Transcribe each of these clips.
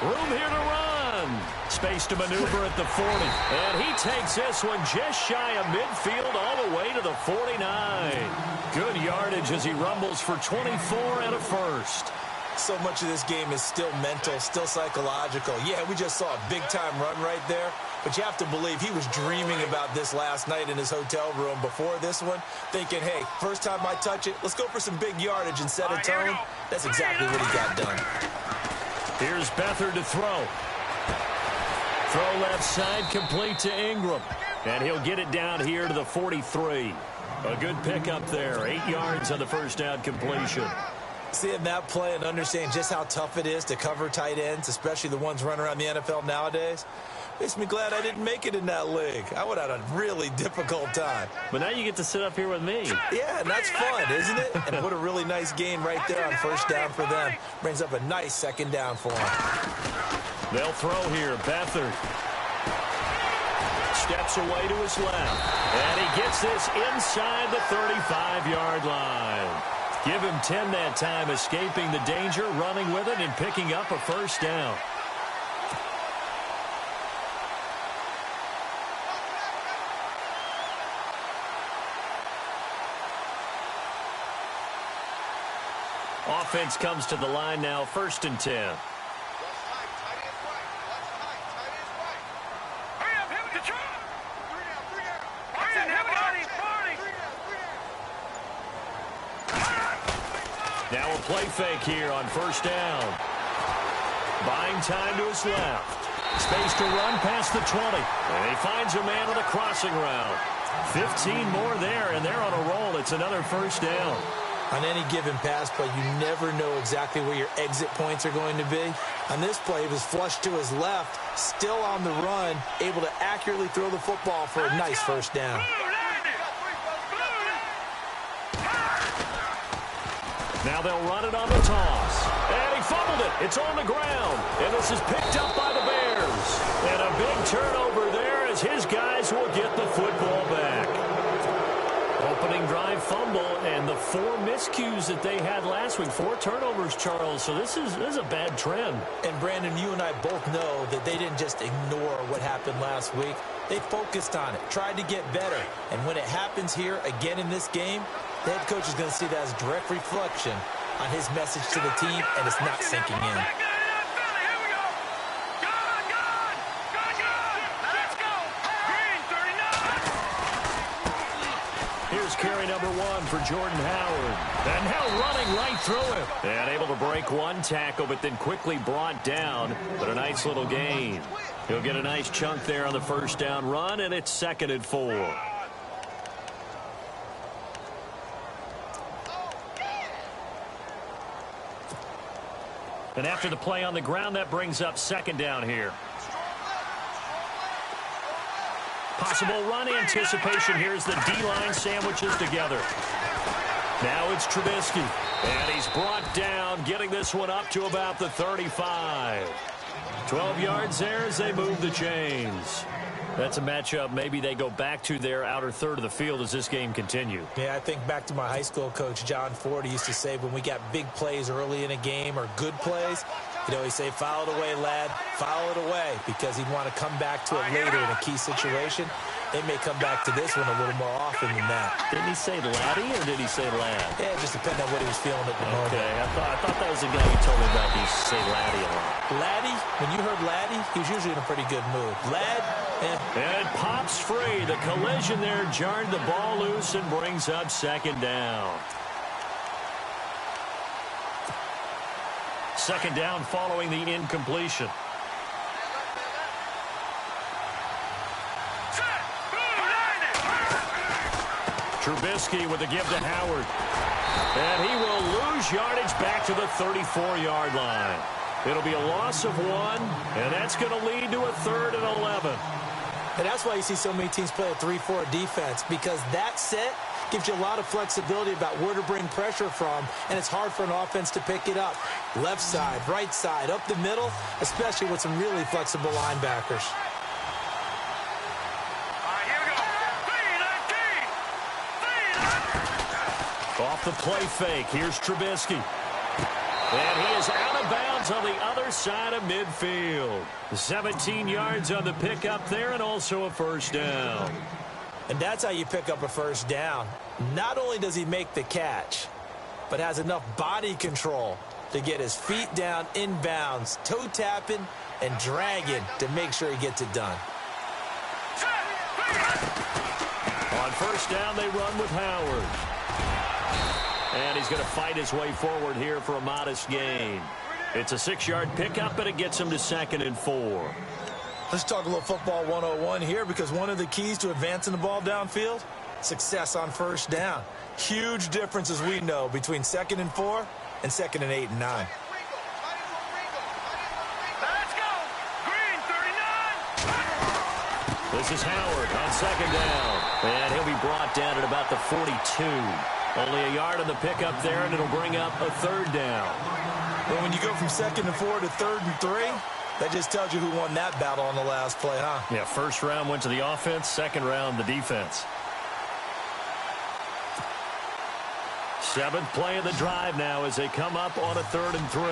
Room here to run. Space to maneuver at the 40. And he takes this one just shy of midfield all the way to the 49. Good yardage as he rumbles for 24 and a first. So much of this game is still mental, still psychological. Yeah, we just saw a big-time run right there, but you have to believe he was dreaming about this last night in his hotel room before this one, thinking, hey, first time I touch it, let's go for some big yardage and set a tone. That's exactly what he got done. Here's Beathard to throw. Throw left side, complete to Ingram. And he'll get it down here to the 43. A good pickup there, 8 yards on the first down completion. Seeing that play and understand just how tough it is to cover tight ends, especially the ones running around the NFL nowadays, makes me glad I didn't make it in that league. I would have had a really difficult time. But now you get to sit up here with me. Yeah, and that's fun, isn't it? And what a really nice gain right there on first down for them. Brings up a nice second down for them. They'll throw here. Beathard steps away to his left. And he gets this inside the 35-yard line. Give him 10 that time, escaping the danger, running with it, and picking up a first down. Offense comes to the line now, 1st and 10. Now a play fake here on first down. Buying time to his left. Space to run past the 20. And he finds a man on the crossing route. 15 more there, and they're on a roll. It's another first down. On any given pass play, you never know exactly where your exit points are going to be. On this play, he was flushed to his left, still on the run, able to accurately throw the football for a nice first down. Now they'll run it on the toss. And he fumbled it. It's on the ground. And this is picked up by the Bears. And a big turnover there as his guys will get the football back. Opening drive fumble, and the 4 miscues that they had last week. 4 turnovers, Charles. So this is a bad trend. And, Brandon, you and I both know that they didn't just ignore what happened last week. They focused on it, tried to get better. And when it happens here again in this game, the head coach is going to see that as a direct reflection on his message to the team, and it's not sinking in. Here's carry number 1 for Jordan Howard. And now running right through him. And able to break 1 tackle, but then quickly brought down. But a nice little gain. He'll get a nice chunk there on the first down run, and it's 2nd and 4. And after the play on the ground, that brings up 2nd down here. Possible run anticipation here as the D-line sandwiches together. Now it's Trubisky. And he's brought down, getting this one up to about the 35. 12 yards there as they move the chains. That's a matchup maybe they go back to their outer third of the field as this game continues. Yeah, I think back to my high school coach, John Ford. He used to say when we got big plays early in a game or good plays, you know, he'd say, foul it away, lad, foul it away, because he'd want to come back to it later in a key situation. They may come back to this one a little more often than that. Didn't he say laddie or did he say lad? Yeah, it just depended on what he was feeling at the moment. Okay, I thought that was the guy you told me about. He used to say laddie a lot. Laddie, when you heard laddie, he was usually in a pretty good mood. Lad, And it pops free. The collision there jarred the ball loose and brings up 2nd down. 2nd down following the incompletion. Trubisky with a give to Howard. And he will lose yardage back to the 34-yard line. It'll be a loss of 1, and that's going to lead to a 3rd and 11. And that's why you see so many teams play a 3-4 defense, because that set gives you a lot of flexibility about where to bring pressure from, and it's hard for an offense to pick it up. Left side, right side, up the middle, especially with some really flexible linebackers. Off the play fake, here's Trubisky. And he is out of of bounds on the other side of midfield. 17 yards on the pickup there and also a first down. And that's how you pick up a first down. Not only does he make the catch, but has enough body control to get his feet down inbounds, toe tapping and dragging to make sure he gets it done. On first down, they run with Howard. And he's going to fight his way forward here for a modest gain. It's a 6-yard pickup, but it gets him to 2nd and 4. Let's talk a little football 101 here, because one of the keys to advancing the ball downfield, success on first down. Huge difference, as we know, between 2nd and 4 and 2nd and 8 and 9. Let's go! Green, 39! This is Howard on 2nd down. And he'll be brought down at about the 42. Only a yard on the pickup there, and it'll bring up a 3rd down. But when you go from 2nd and 4 to 3rd and 3, that just tells you who won that battle on the last play, huh? Yeah, first round went to the offense, second round the defense. 7th play of the drive now as they come up on a 3rd and 3.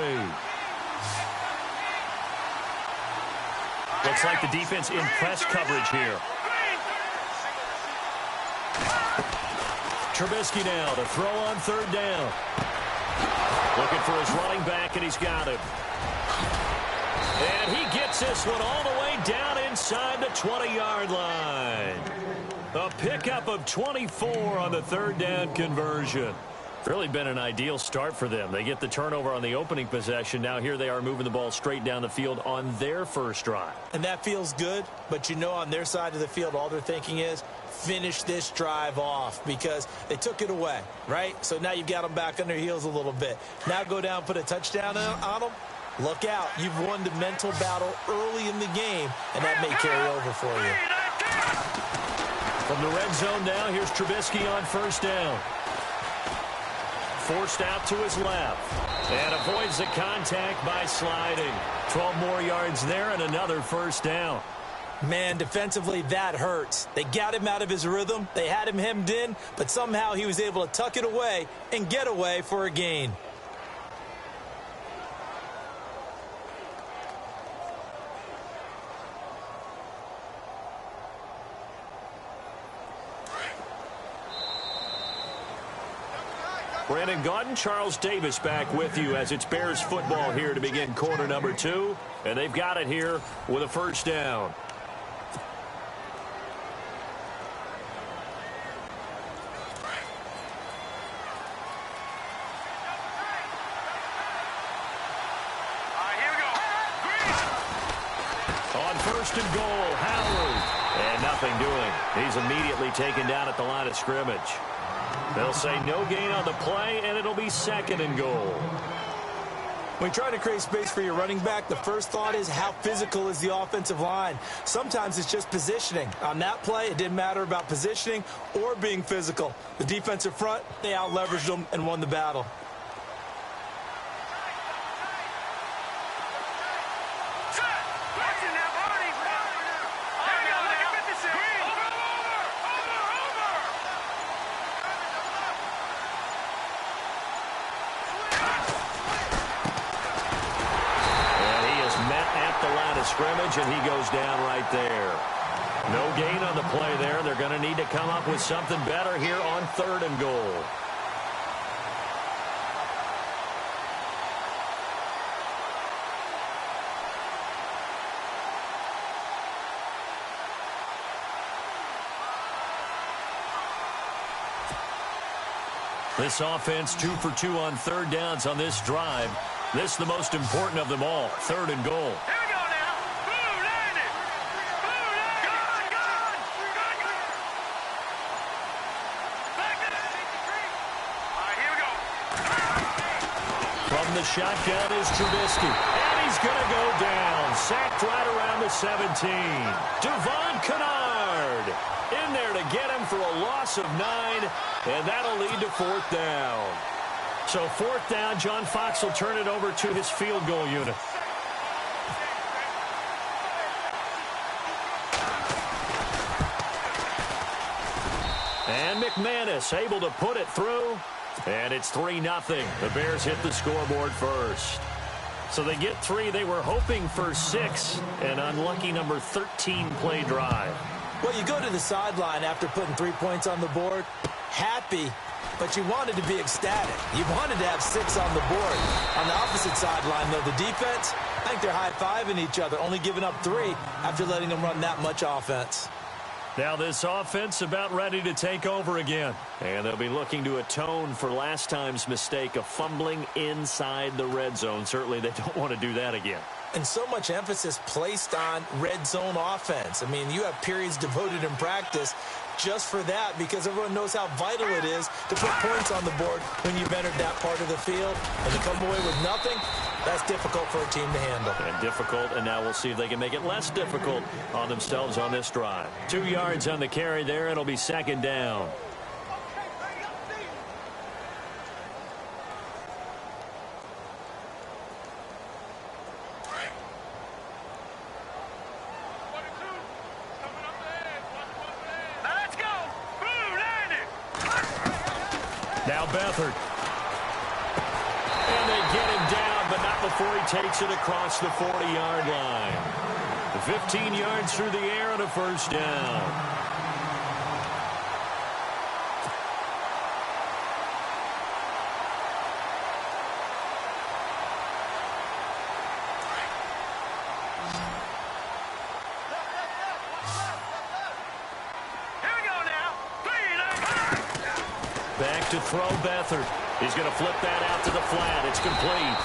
Looks like the defense in press coverage here. Trubisky now to throw on 3rd down. Looking for his running back, and he's got him. And he gets this one all the way down inside the 20-yard line. A pickup of 24 on the 3rd down conversion. Really been an ideal start for them. They get the turnover on the opening possession. Now here they are moving the ball straight down the field on their first drive. And that feels good, but you know on their side of the field all they're thinking is finish this drive off, because they took it away, right? So now you've got them back on their heels a little bit. Now go down, put a touchdown on them. Look out. You've won the mental battle early in the game, and that may carry over for you. From the red zone now, here's Trubisky on first down. Forced out to his left. And avoids the contact by sliding. 12 more yards there and another first down. Man, defensively, that hurts. They got him out of his rhythm. They had him hemmed in, but somehow he was able to tuck it away and get away for a gain. Brandon Gaudin, Charles Davis back with you as it's Bears football here to begin quarter number 2. And they've got it here with a first down. On first and goal, Howard. And nothing doing. He's immediately taken down at the line of scrimmage. They'll say no gain on the play, and it'll be 2nd and goal. When you're trying to create space for your running back, the first thought is how physical is the offensive line. Sometimes it's just positioning. On that play, it didn't matter about positioning or being physical. The defensive front, they out-leveraged them and won the battle. Scrimmage, and he goes down right there. No gain on the play there. They're going to need to come up with something better here on 3rd and goal. This offense 2 for 2 on 3rd downs on this drive. This the most important of them all, 3rd and goal. The shotgun is Trubisky, and he's going to go down. Sacked right around the 17. Devon Kennard in there to get him for a loss of 9, and that'll lead to 4th down. So 4th down, John Fox will turn it over to his field goal unit. And McManus able to put it through. And it's 3-0. The Bears hit the scoreboard first. So they get 3. They were hoping for 6. An unlucky number 13 play drive. Well, you go to the sideline after putting 3 points on the board, happy, but you wanted to be ecstatic. You wanted to have 6 on the board. On the opposite sideline, though, the defense, I think they're high-fiving each other, only giving up 3 after letting them run that much offense. Now this offense about ready to take over again. And they'll be looking to atone for last time's mistake of fumbling inside the red zone. Certainly they don't want to do that again. And so much emphasis placed on red zone offense. I mean, you have periods devoted in practice just for that because everyone knows how vital it is to put points on the board when you've entered that part of the field. And to come away with nothing, that's difficult for a team to handle. And difficult, and now we'll see if they can make it less difficult on themselves on this drive. 2 yards on the carry there, and it'll be second down. Now Beathard. And they get him down, but not before he takes it across the 40-yard line. 15 yards through the air and a first down. Back to throw Beathard. He's going to flip that out to the flat. It's complete.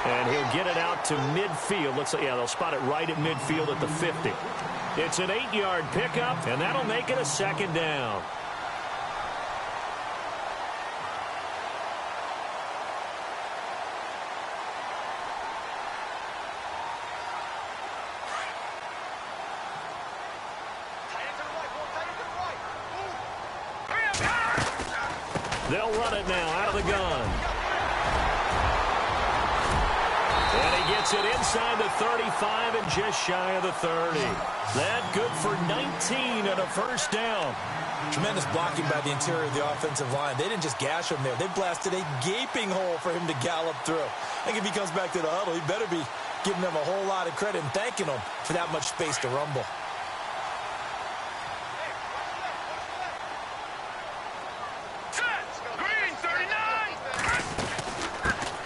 And he'll get it out to midfield. Looks like, yeah, they'll spot it right at midfield at the 50. It's an 8-yard pickup, and that'll make it a second down. They'll run it now out of the gun. And he gets it inside the 35 and just shy of the 30. That good for 19 and a first down. Tremendous blocking by the interior of the offensive line. They didn't just gash him there. They blasted a gaping hole for him to gallop through. I think if he comes back to the huddle, he better be giving them a whole lot of credit and thanking them for that much space to rumble.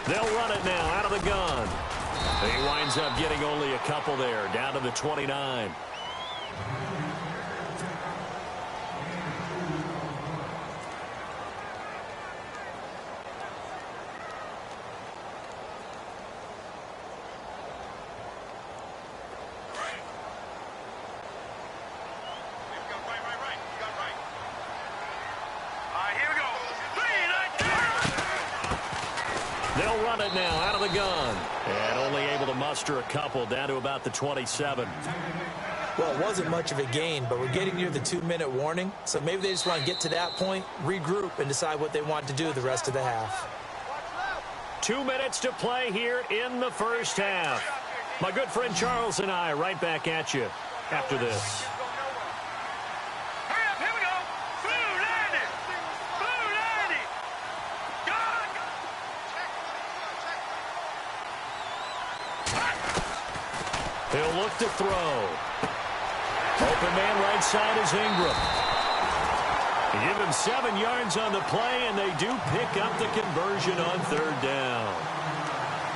They'll run it now out of the gun. He winds up getting only a couple there, down to the 29. They'll run it now out of the gun. And only able to muster a couple down to about the 27. Well, it wasn't much of a gain, but we're getting near the 2-minute warning. So maybe they just want to get to that point, regroup, and decide what they want to do the rest of the half. 2 minutes to play here in the first half. My good friend Charles and I right back at you after this. He'll look to throw. Open man right side is Ingram. Give him 7 yards on the play, and they do pick up the conversion on third down.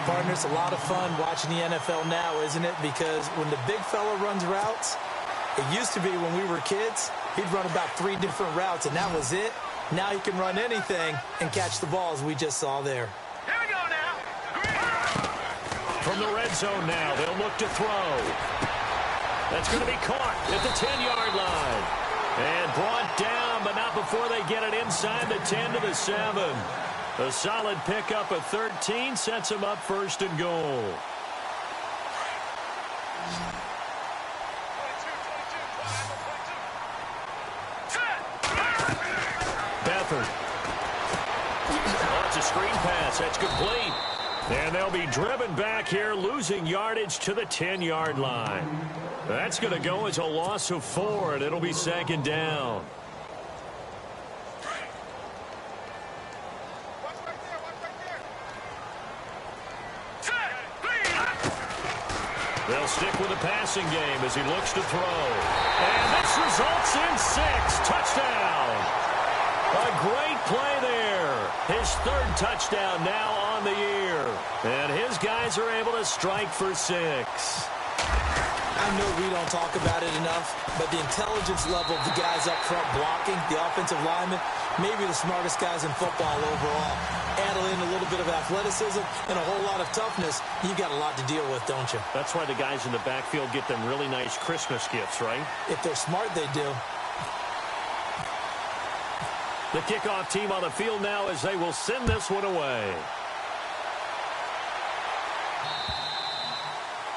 Partner, it's a lot of fun watching the NFL now, isn't it? Because when the big fella runs routes, it used to be when we were kids, he'd run about 3 different routes, and that was it. Now he can run anything and catch the ball, as we just saw there. From the red zone now, they'll look to throw. That's going to be caught at the 10-yard line. And brought down, but not before they get it inside the 10 to the 7. A solid pickup of 13 sets them up first and goal. Beathard. Oh, it's a screen pass. That's complete. And they'll be driven back here, losing yardage to the 10-yard line. That's going to go as a loss of 4, and it'll be second down. They'll stick with the passing game as he looks to throw. And this results in 6. Touchdown. A great play there. His 3rd touchdown now on the year. And his guys are able to strike for 6. I know we don't talk about it enough, but the intelligence level of the guys up front blocking, the offensive linemen, maybe the smartest guys in football overall. Add in a little bit of athleticism and a whole lot of toughness, you've got a lot to deal with, don't you? That's why the guys in the backfield get them really nice Christmas gifts, right? If they're smart, they do. The kickoff team on the field now as they will send this one away.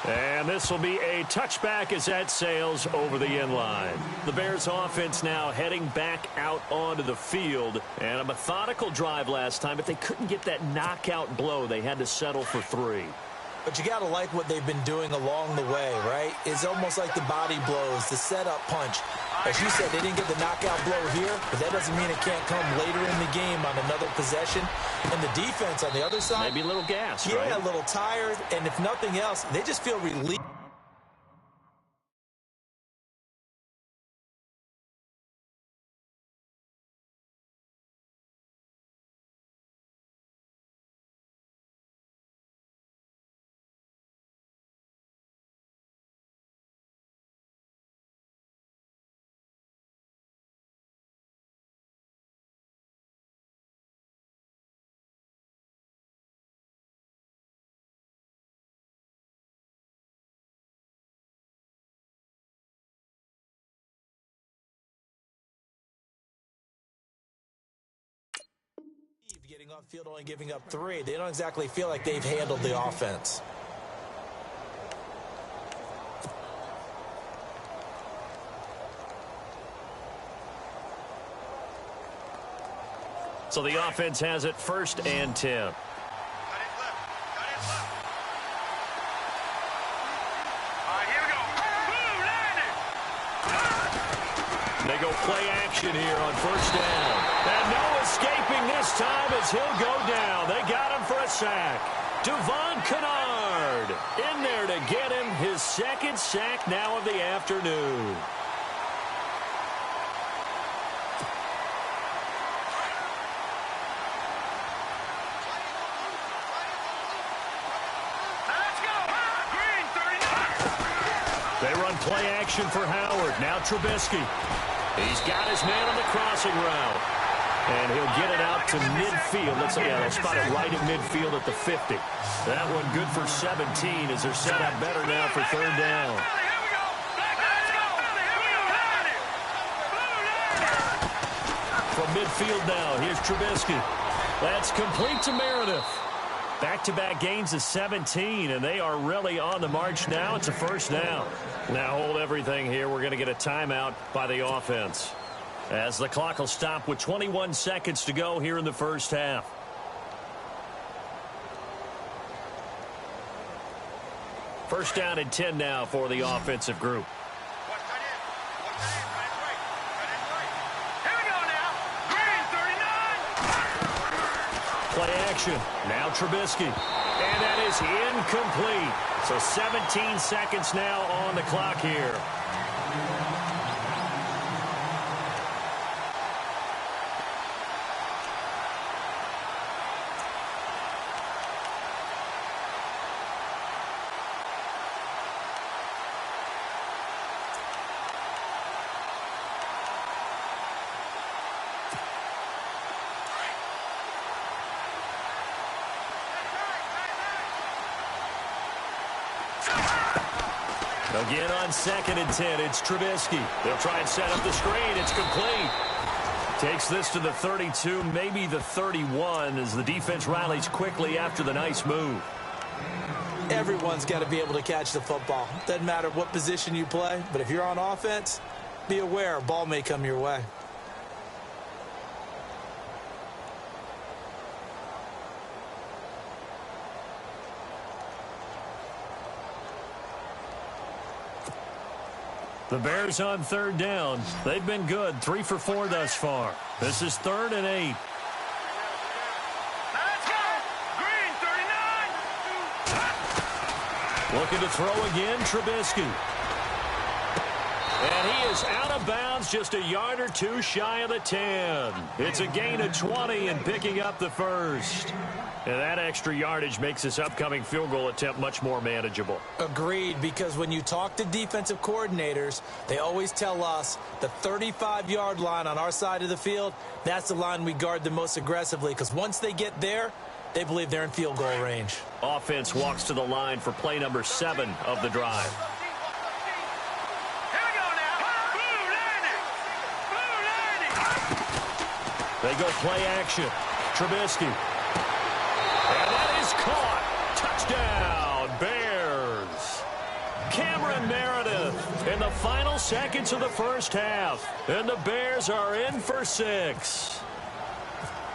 And this will be a touchback as that sails over the end line. The Bears offense now heading back out onto the field. And a methodical drive last time, but they couldn't get that knockout blow. They had to settle for 3. But you got to like what they've been doing along the way, right? It's almost like the body blows, the setup punch. As you said, they didn't get the knockout blow here, but that doesn't mean it can't come later in the game on another possession. And the defense on the other side, maybe a little gas, yeah, right? A little tired. And if nothing else, they just feel relieved. Getting off field, only giving up 3. They don't exactly feel like they've handled the offense. So the offense has it 1st and 10. They go play action here on 1st down. And no escaping this time as he'll go down. They got him for a sack. Devon Kennard in there to get him his 2nd sack now of the afternoon. They run play action for Howard. Now Trubisky. He's got his man on the crossing route. And he'll get it out to midfield. Let's say, yeah, they'll spot it right at midfield at the 50. That one good for 17 as they're set up better now for 3rd down. From midfield now, here's Trubisky. That's complete to Meredith. Back-to-back gains of 17, and they are really on the march now. It's a 1st down. Now hold everything here. We're going to get a timeout by the offense, as the clock will stop with 21 seconds to go here in the 1st half. First down and 10 now for the offensive group. Play action. Now Trubisky. And that is incomplete. So 17 seconds now on the clock here. Again on 2nd and 10, it's Trubisky. They'll try and set up the screen. It's complete. Takes this to the 32, maybe the 31, as the defense rallies quickly after the nice move. Everyone's got to be able to catch the football. Doesn't matter what position you play, but if you're on offense, be aware a ball may come your way. The Bears on 3rd down. They've been good, 3 for 4 thus far. This is 3rd and 8. Let's go! Green, 39! Looking to throw again, Trubisky. And he is out of bounds, just a yard or two shy of the 10. It's a gain of 20 and picking up the first. And that extra yardage makes this upcoming field goal attempt much more manageable. Agreed, because when you talk to defensive coordinators, they always tell us the 35-yard line on our side of the field, that's the line we guard the most aggressively, because once they get there, they believe they're in field goal range. Offense walks to the line for play number 7 of the drive. Here we go now. They go play action. Trubisky. And that is caught. Touchdown, Bears. Cameron Meredith in the final seconds of the first half. And the Bears are in for 6.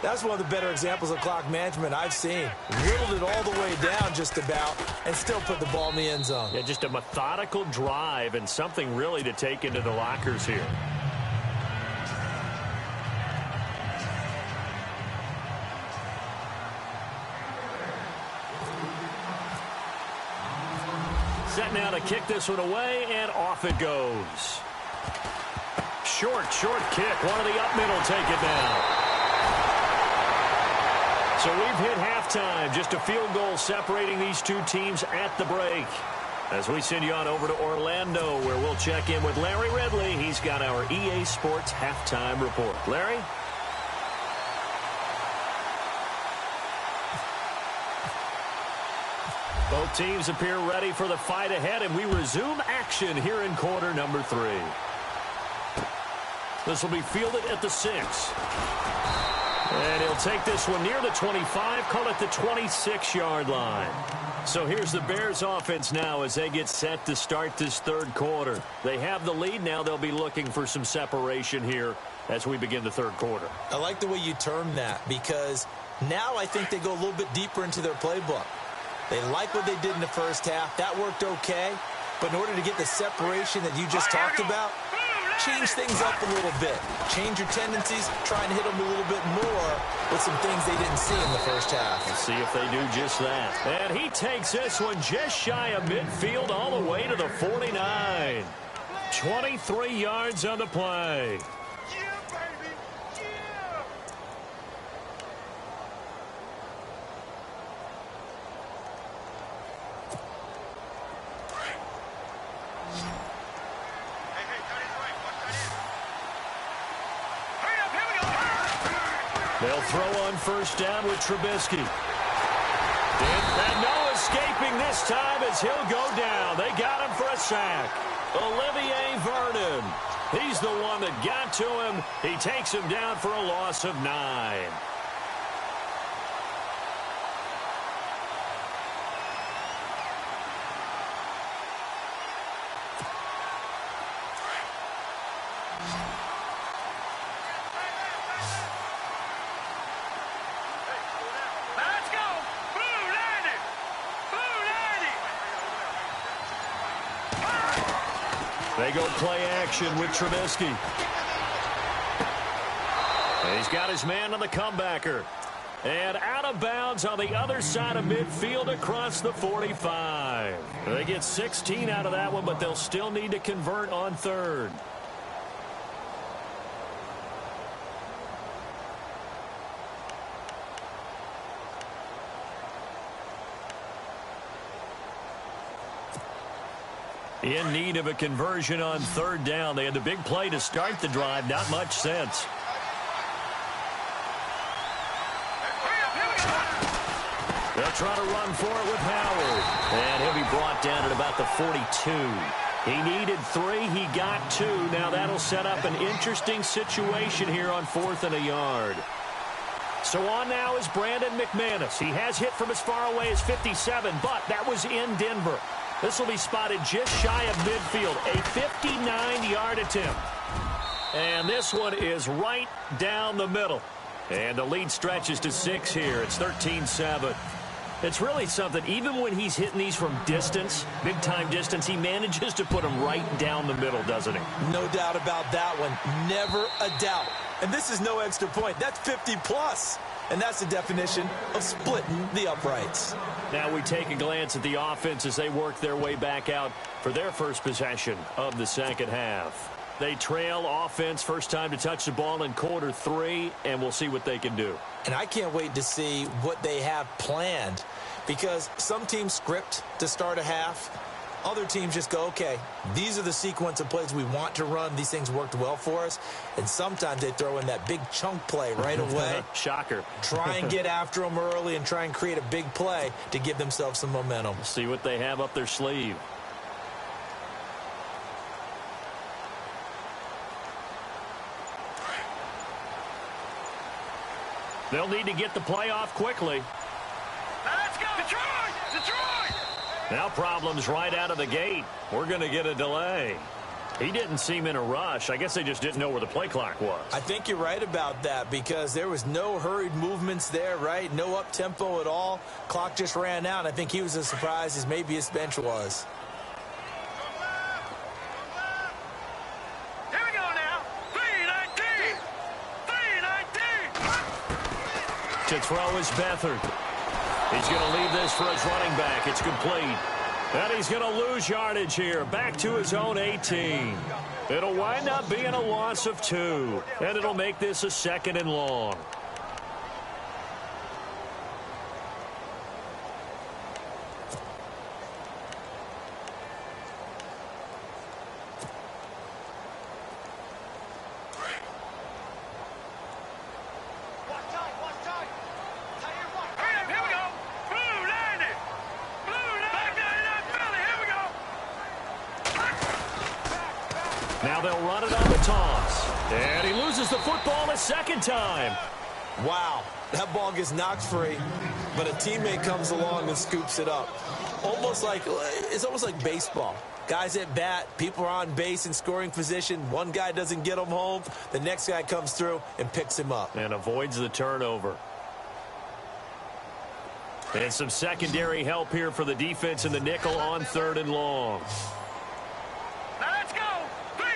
That's one of the better examples of clock management I've seen. Whittled it all the way down just about and still put the ball in the end zone. Yeah, just a methodical drive and something really to take into the lockers here. Set now to kick this one away, and off it goes. Short kick. One of the up middle take it down. So we've hit halftime. Just a field goal separating these two teams at the break. As we send you on over to Orlando, where we'll check in with Larry Ridley. He's got our EA Sports halftime report. Larry? Both teams appear ready for the fight ahead, and we resume action here in quarter number 3. This will be fielded at the 6. And he'll take this one near the 25, call it the 26-yard line. So here's the Bears offense now as they get set to start this third quarter. They have the lead now. They'll be looking for some separation here as we begin the third quarter. I like the way you term that, because now I think they go a little bit deeper into their playbook. They like what they did in the first half. That worked okay. But in order to get the separation that you just talked about, change things up a little bit. Change your tendencies, try and hit them a little bit more with some things they didn't see in the first half. Let's see if they do just that. And he takes this one just shy of midfield all the way to the 49. 23 yards on the play. They'll throw on first down with Trubisky. And no escaping this time as he'll go down. They got him for a sack. Olivier Vernon. He's the one that got to him. He takes him down for a loss of 9. They go play action with Trubisky. And he's got his man on the comebacker. And out of bounds on the other side of midfield across the 45. They get 16 out of that one, but they'll still need to convert on third. In need of a conversion on third down. They had the big play to start the drive. Not much sense. They'll try to run for it with Howard. And he'll be brought down at about the 42. He needed 3. He got 2. Now that'll set up an interesting situation here on 4th and a yard. So on now is Brandon McManus. He has hit from as far away as 57, but that was in Denver. This will be spotted just shy of midfield. A 59-yard attempt. And this one is right down the middle. And the lead stretches to 6 here. It's 13-7. It's really something. Even when he's hitting these from distance, big-time distance, he manages to put them right down the middle, doesn't he? No doubt about that one. Never a doubt. And this is no extra point. That's 50-plus. and that's the definition of splitting the uprights. Now we take a glance at the offense as they work their way back out for their first possession of the second half. They trail offense first time to touch the ball in quarter 3, and we'll see what they can do. And I can't wait to see what they have planned, because some teams script to start a half. Other teams just go, okay, these are the sequence of plays we want to run. These things worked well for us. And sometimes they throw in that big chunk play right away. Shocker. Try and get after them early and try and create a big play to give themselves some momentum. See what they have up their sleeve. They'll need to get the play off quickly. Let's go! Detroit! Detroit! Now problems right out of the gate. We're going to get a delay. He didn't seem in a rush. I guess they just didn't know where the play clock was. I think you're right about that, because there was no hurried movements there, right? No up-tempo at all. Clock just ran out. I think he was as surprised as maybe his bench was. Here we go now. 3-19! 3-19! To throw is Beathard. He's going to leave this for his running back. It's complete. And he's going to lose yardage here. Back to his own 18. It'll wind up being a loss of 2. And it'll make this a 2nd and long. Now they'll run it on the toss. And he loses the football a second time. Wow, that ball gets knocked free, but a teammate comes along and scoops it up. It's almost like baseball. Guys at bat, people are on base in scoring position. One guy doesn't get him home. The next guy comes through and picks him up. And avoids the turnover. And some secondary help here for the defense in the nickel on 3rd and long. Let's go! 3-19!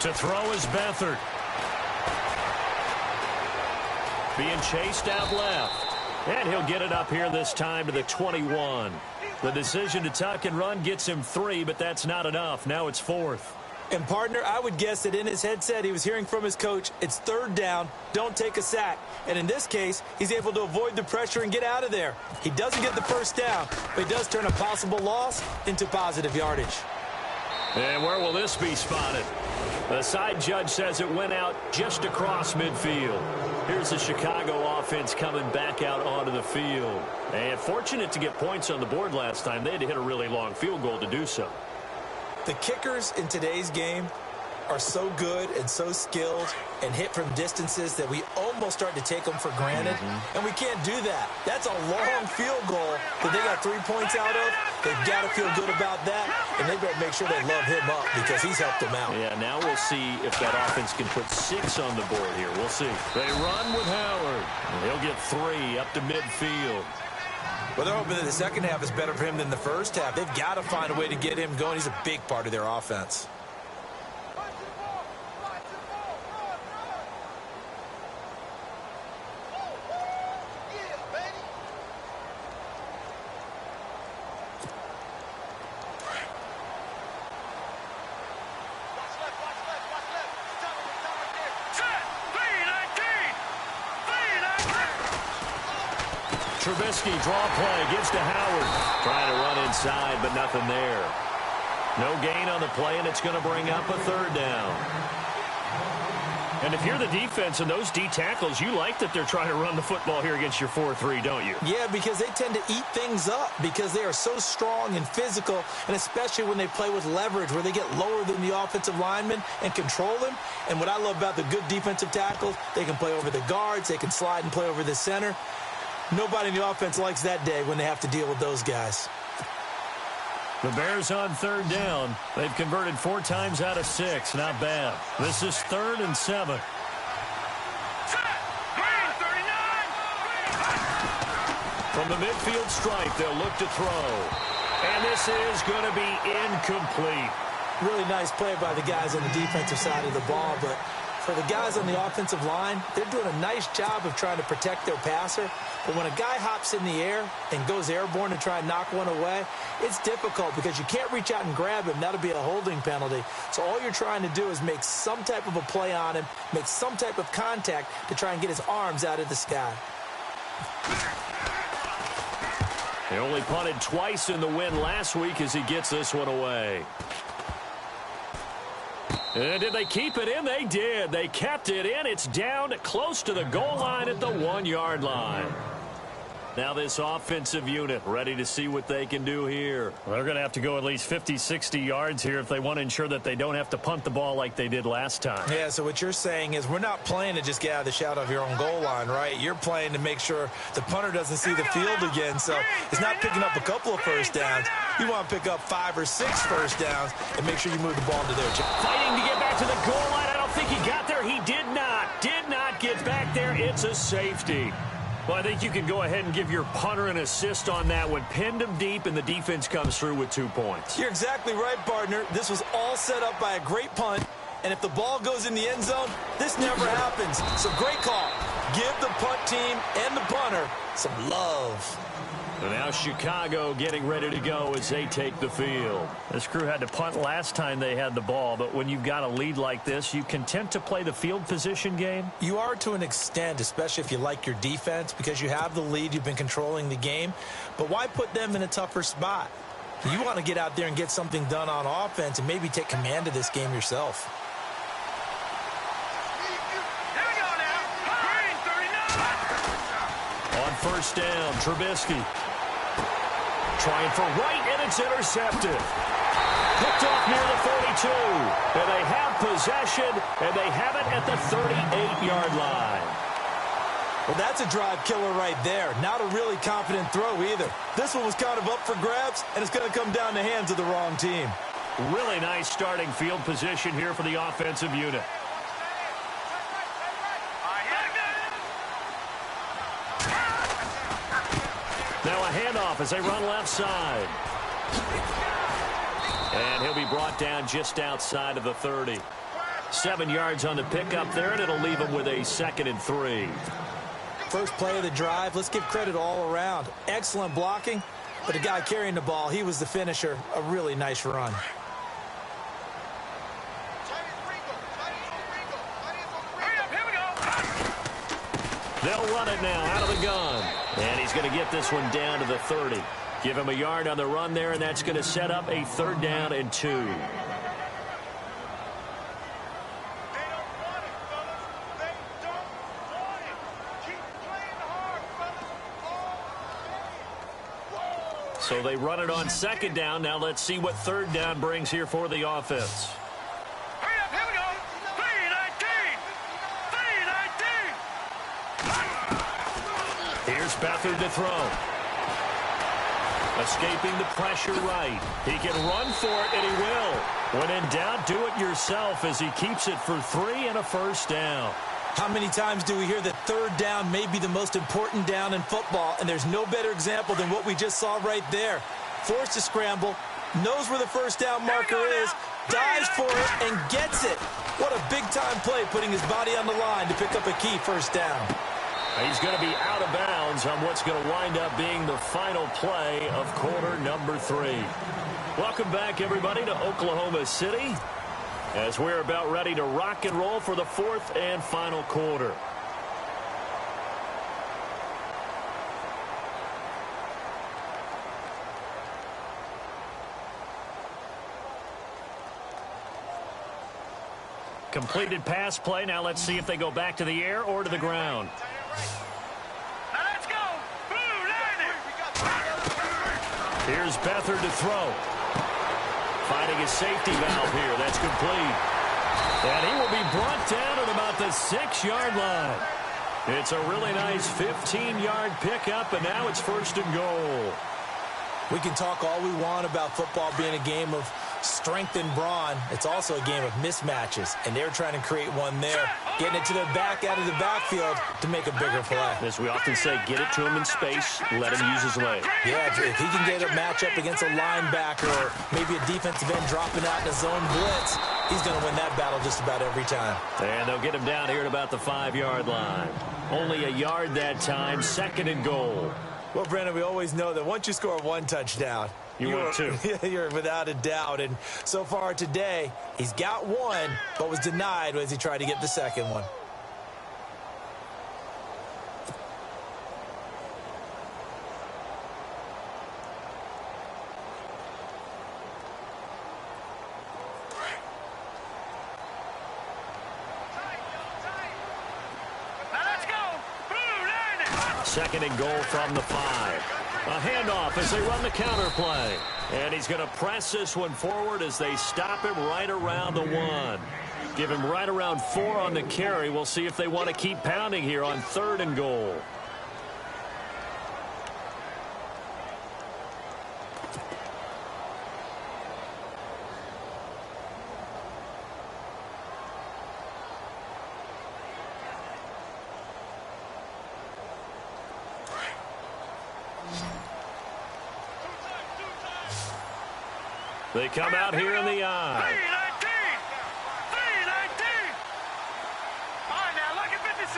To throw is Beathard. Being chased out left. And he'll get it up here this time to the 21. The decision to tuck and run gets him 3, but that's not enough. Now it's 4th. And, partner, I would guess that in his headset he was hearing from his coach, it's 3rd down, don't take a sack. And in this case, he's able to avoid the pressure and get out of there. He doesn't get the first down, but he does turn a possible loss into positive yardage. And where will this be spotted? The side judge says it went out just across midfield. Here's the Chicago offense coming back out onto the field. And fortunate to get points on the board last time. They had to hit a really long field goal to do so. The kickers in today's game are so good and so skilled and hit from distances that we almost start to take them for granted. And we can't do that. That's a long field goal that they got 3 points out of. They've got to feel good about that, and they better make sure they love him up because he's helped them out. Yeah, now we'll see if that offense can put 6 on the board here. We'll see. They run with Howard. He'll get 3 up to midfield. Well, they're hoping that the second half is better for him than the first half. They've got to find a way to get him going. He's a big part of their offense. Trubisky draw play, gives to Howard. Trying to run inside, but nothing there. No gain on the play, and it's going to bring up a 3rd down. And if you're the defense and those D tackles, you like that they're trying to run the football here against your 4-3, don't you? Yeah, because they tend to eat things up because they are so strong and physical, and especially when they play with leverage where they get lower than the offensive lineman and control him. And what I love about the good defensive tackles, they can play over the guards, they can slide and play over the center. Nobody in the offense likes that day when they have to deal with those guys. The Bears on 3rd down. They've converted 4 times out of 6. Not bad. This is 3rd and 7. From the midfield stripe, they'll look to throw. And this is going to be incomplete. Really nice play by the guys on the defensive side of the ball, but For the guys on the offensive line, they're doing a nice job of trying to protect their passer. But when a guy hops in the air and goes airborne to try and knock one away, it's difficult because you can't reach out and grab him. That'll be a holding penalty. So all you're trying to do is make some type of a play on him, make some type of contact to try and get his arms out of the sky. He only punted twice in the win last week as he gets this one away. And did they keep it in? They did. They kept it in. It's down close to the goal line at the 1-yard line. Now this offensive unit ready to see what they can do here. Well, they're going to have to go at least 50, 60 yards here if they want to ensure that they don't have to punt the ball like they did last time. Yeah, so what you're saying is we're not playing to just get out of the shadow of your own goal line, right? You're playing to make sure the punter doesn't see the field again. So it's not picking up a couple of first downs. You want to pick up 5 or 6 first downs and make sure you move the ball to their job. Fighting to get back to the goal line. I don't think he got there. He did not. Did not get back there. It's a safety. Well, I think you can go ahead and give your punter an assist on that one. Pinned him deep, and the defense comes through with 2 points. You're exactly right, partner. This was all set up by a great punt, and if the ball goes in the end zone, this never happens. So great call. Give the punt team and the punter some love. And now Chicago getting ready to go as they take the field. This crew had to punt last time they had the ball, but when you've got a lead like this, you content to play the field position game? You are to an extent, especially if you like your defense, because you have the lead, you've been controlling the game. But why put them in a tougher spot? You want to get out there and get something done on offense and maybe take command of this game yourself. Here we go now. Green 39. On first down, Trubisky. Trying for right, and it's intercepted. Picked off near the 42. And they have possession, and they have it at the 38-yard line. Well, that's a drive killer right there. Not a really confident throw either. This one was kind of up for grabs, and it's going to come down the hands of the wrong team. Really nice starting field position here for the offensive unit. Now a handoff as they run left side. And he'll be brought down just outside of the 30. 7 yards on the pickup there, and it'll leave him with a 2nd and 3. First play of the drive, let's give credit all around. Excellent blocking, but the guy carrying the ball, he was the finisher. A really nice run. They'll run it now out of the gun. And he's going to get this one down to the 30. Give him a yard on the run there, and that's going to set up a 3rd down and 2. So they run it on 2nd down. Now let's see what 3rd down brings here for the offense. Hurry up, here we go. 3-19. 3-19. Here's Beathard to throw. Escaping the pressure right. He can run for it, and he will. When in doubt, do it yourself as he keeps it for 3 and a 1st down. How many times do we hear that 3rd down may be the most important down in football, and there's no better example than what we just saw right there. Forced to scramble, knows where the 1st down marker is, dives for it, and gets it. What a big-time play, putting his body on the line to pick up a key 1st down. He's going to be out of bounds on what's going to wind up being the final play of quarter number 3. Welcome back, everybody, to Oklahoma City as we're about ready to rock and roll for the 4th and final quarter. Completed pass play. Now let's see if they go back to the air or to the ground. Now let's go. Blue Lightning. Here's Beathard to throw. Finding a safety valve here. That's complete. And he will be brought down at about the 6-yard line. It's a really nice 15-yard pickup, and now it's 1st and goal. We can talk all we want about football being a game of strength and brawn. It's also a game of mismatches, and they're trying to create one there, getting it to the back out of the backfield to make a bigger play. As we often say, get it to him in space, let him use his leg. Yeah, if he can get a matchup against a linebacker or maybe a defensive end dropping out in a zone blitz, he's going to win that battle just about every time. And they'll get him down here at about the 5-yard line. Only a yard that time, 2nd and goal. Well, Brandon, we always know that once you score one touchdown, you're two. You're without a doubt. And so far today, he's got one, but was denied as he tried to get the second one. Now let's go. Blue line. 2nd and goal from the 5. A handoff as they run the counter play. And he's going to press this one forward as they stop him right around the 1. Give him right around 4 on the carry. We'll see if they want to keep pounding here on 3rd and goal. They come out here in the eye. 319. All right, now look at 56.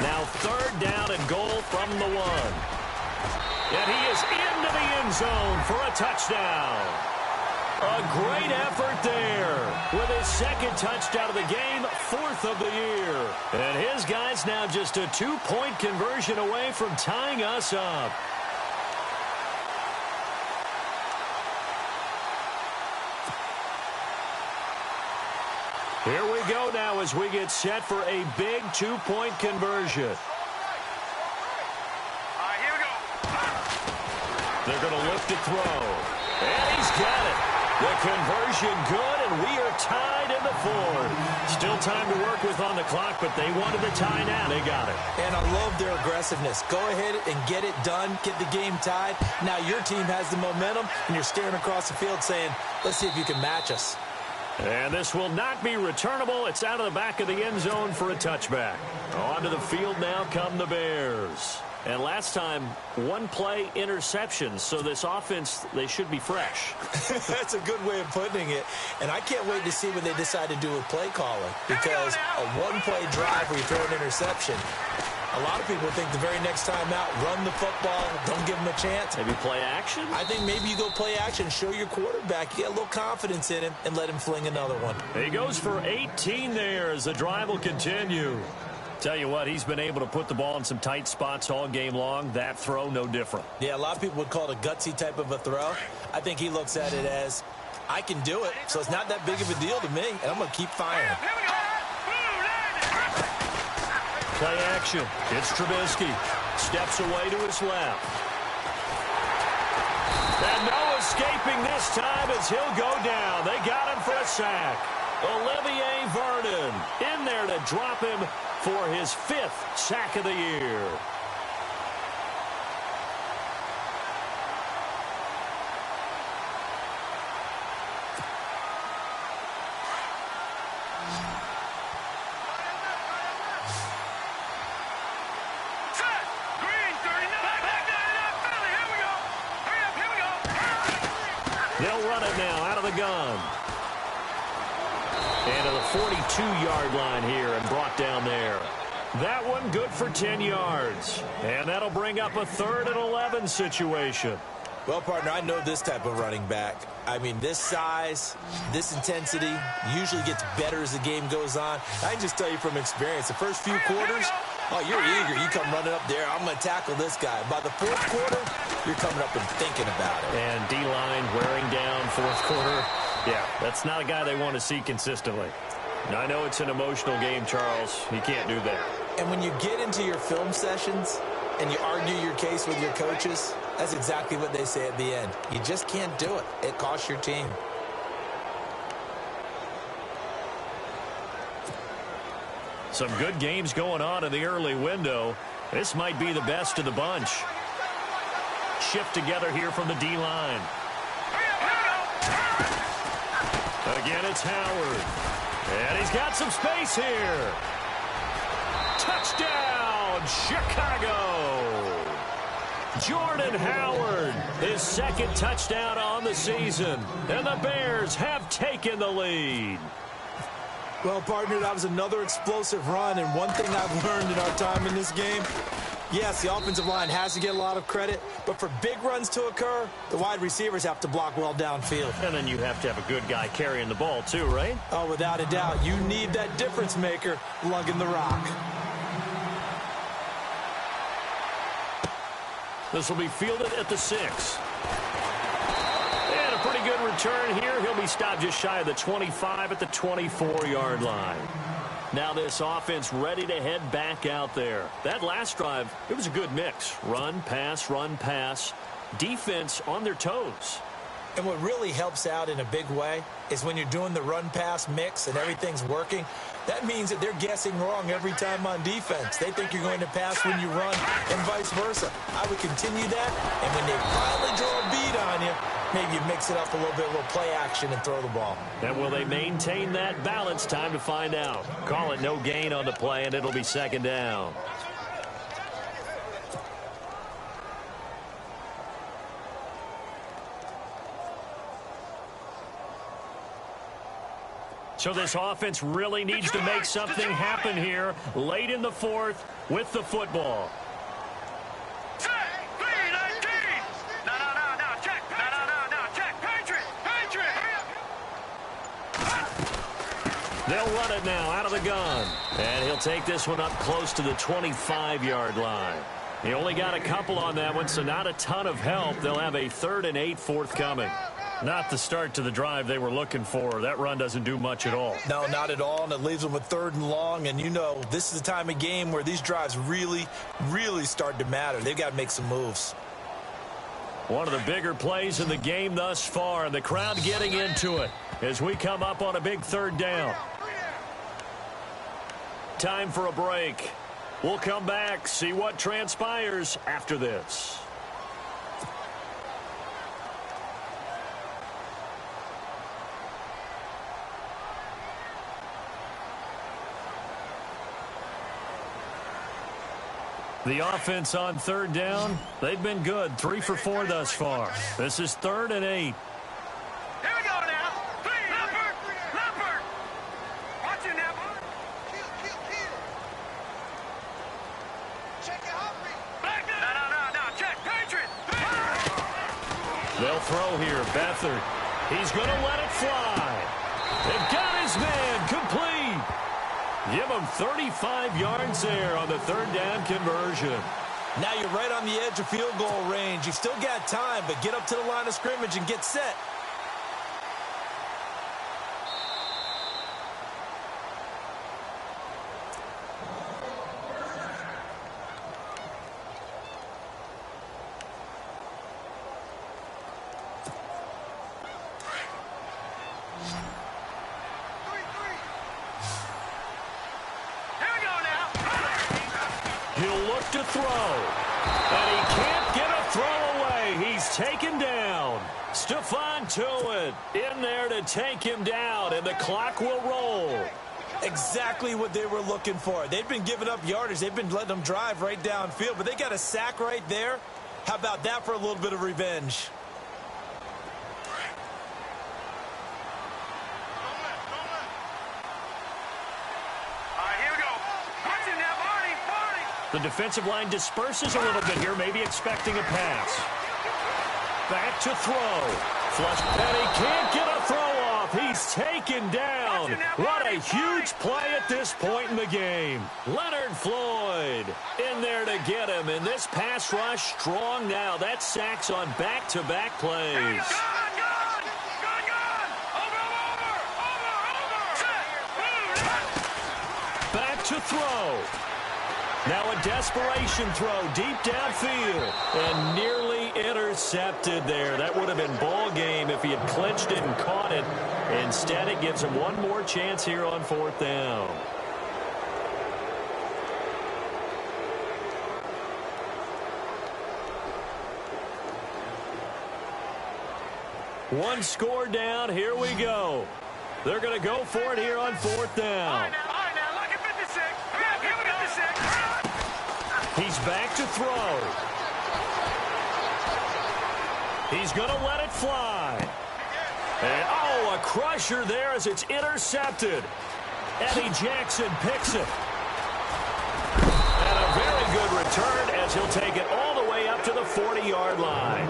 Now 3rd down and goal from the 1. And he is into the end zone for a touchdown. A great effort there with his 2nd touchdown of the game, 4th of the year. And his guys now just a 2-point conversion away from tying us up. Here we go now as we get set for a big 2-point conversion. All right, here we go. They're going to look to throw. And he's got it. The conversion good, and we are tied in the 4th. Still time to work with on the clock, but they wanted the tie now. They got it. And I love their aggressiveness. Go ahead and get it done. Get the game tied. Now your team has the momentum, and you're staring across the field saying, let's see if you can match us. And this will not be returnable. It's out of the back of the end zone for a touchback. Onto the field now come the Bears. And last time, 1-play interceptions. So this offense, they should be fresh. That's a good way of putting it. And I can't wait to see what they decide to do with play calling. Because a 1-play drive where you throw an interception, a lot of people think the very next time out, run the football, don't give them a chance. Maybe play action? I think maybe you go play action, show your quarterback, get a little confidence in him, and let him fling another one. He goes for 18 there as the drive will continue. Tell you what, he's been able to put the ball in some tight spots all game long. That throw, no different. Yeah, a lot of people would call it a gutsy type of a throw. I think he looks at it as, I can do it, so it's not that big of a deal to me, and I'm going to keep firing. Here we go. Blue line. Play action. It's Trubisky. Steps away to his left. And no escaping this time as he'll go down. They got him for a sack. Olivier Vernon in there to drop him for his 5th sack of the year. Set. Green 39. Back 39. Philly. Here we go. Hurry up. Here we go. They'll run it now out of the gun. And to the 42-yard line here and brought down there. That one good for 10 yards. And that'll bring up a 3rd and 11 situation. Well, partner, I know this type of running back. I mean, this size, this intensity usually gets better as the game goes on. I can just tell you from experience, the first few quarters, oh, you're eager. You come running up there, I'm going to tackle this guy. By the 4th quarter, you're coming up and thinking about it. And D-line wearing down 4th quarter. Yeah, that's not a guy they want to see consistently. Now, I know it's an emotional game, Charles. You can't do that. And when you get into your film sessions and you argue your case with your coaches, that's exactly what they say at the end. You just can't do it. It costs your team. Some good games going on in the early window. This might be the best of the bunch. Shift together here from the D-line. Again, it's Howard. And he's got some space here. Touchdown, Chicago! Jordan Howard, his second touchdown on the season. And the Bears have taken the lead. Well, partner, that was another explosive run, and one thing I've learned in our time in this game, yes, the offensive line has to get a lot of credit, but for big runs to occur, the wide receivers have to block well downfield. And then you have to have a good guy carrying the ball too, right? Oh, without a doubt. You need that difference maker lugging the rock. This will be fielded at the 6. And a pretty good return here. He'll be stopped just shy of the 25 at the 24-yard line. Now this offense ready to head back out there. That last drive, it was a good mix. Run, pass, defense on their toes. And what really helps out in a big way is when you're doing the run-pass mix and everything's working, that means that they're guessing wrong every time on defense. They think you're going to pass when you run and vice versa. I would continue that, and when they finally draw a beat on you, maybe you mix it up a little bit, a little play action, and throw the ball. And will they maintain that balance? Time to find out. Call it no gain on the play, and it'll be second down. So this offense really needs to make something happen here late in the fourth with the football. Set, 3-19. No, check. No, check. Patriot. They'll run it now out of the gun. And he'll take this one up close to the 25-yard line. He only got a couple on that one, so not a ton of help. They'll have a 3rd and 8 forthcoming. Not the start to the drive they were looking for. That run doesn't do much at all. No, not at all, and it leaves them with 3rd and long. And you know, this is the time of game where these drives really start to matter. They've got to make some moves. One of the bigger plays in the game thus far, and the crowd getting into it as we come up on a big 3rd down. Time for a break. We'll come back, see what transpires after this. The offense on 3rd down, they've been good. 3 for 4 thus far. This is 3rd and 8. Here we go now. Leopard. Watch it now. Kill. Check it out. Back up. No, check. Patriot. They'll throw here. Beathard. He's going to let it fly. They've got his man complete. Give him 35 yards there on the 3rd down conversion. Now you're right on the edge of field goal range. You've still got time, but get up to the line of scrimmage and get set. To throw, and he can't get a throw away. He's taken down. Stephon Tuitt in there to take him down, and the clock will roll. Exactly what they were looking for. They've been giving up yardage. They've been letting them drive right downfield, but they got a sack right there. How about that for a little bit of revenge? The defensive line disperses a little bit here, maybe expecting a pass. Back to throw. Flush, and he can't get a throw off. He's taken down. What a huge play at this point in the game. Leonard Floyd in there to get him, and this pass rush strong now. That sacks on back-to-back plays. Back to throw. Now a desperation throw deep downfield and nearly intercepted there. That would have been ball game if he had clinched it and caught it. Instead, it gives him one more chance here on 4th down. One score down. Here we go. They're going to go for it here on fourth down. All right, now, look at 56. Here we go. 56. He's back to throw. He's going to let it fly. And, oh, a crusher there as it's intercepted. Eddie Jackson picks it. And a very good return as he'll take it all the way up to the 40-yard line.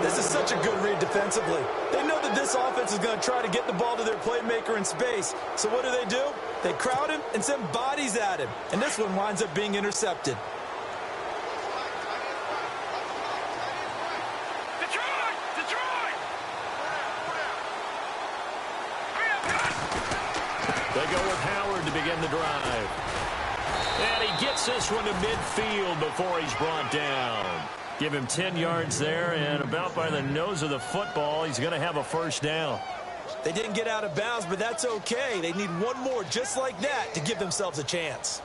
This is such a good read defensively. They know that this offense is going to try to get the ball to their playmaker in space. So what do? They crowd him and send bodies at him. And this one winds up being intercepted. They go with Howard to begin the drive. And he gets this one to midfield before he's brought down. Give him 10 yards there, and about by the nose of the football, he's going to have a first down. They didn't get out of bounds, but that's okay. They need one more just like that to give themselves a chance.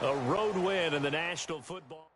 A road win in the National Football.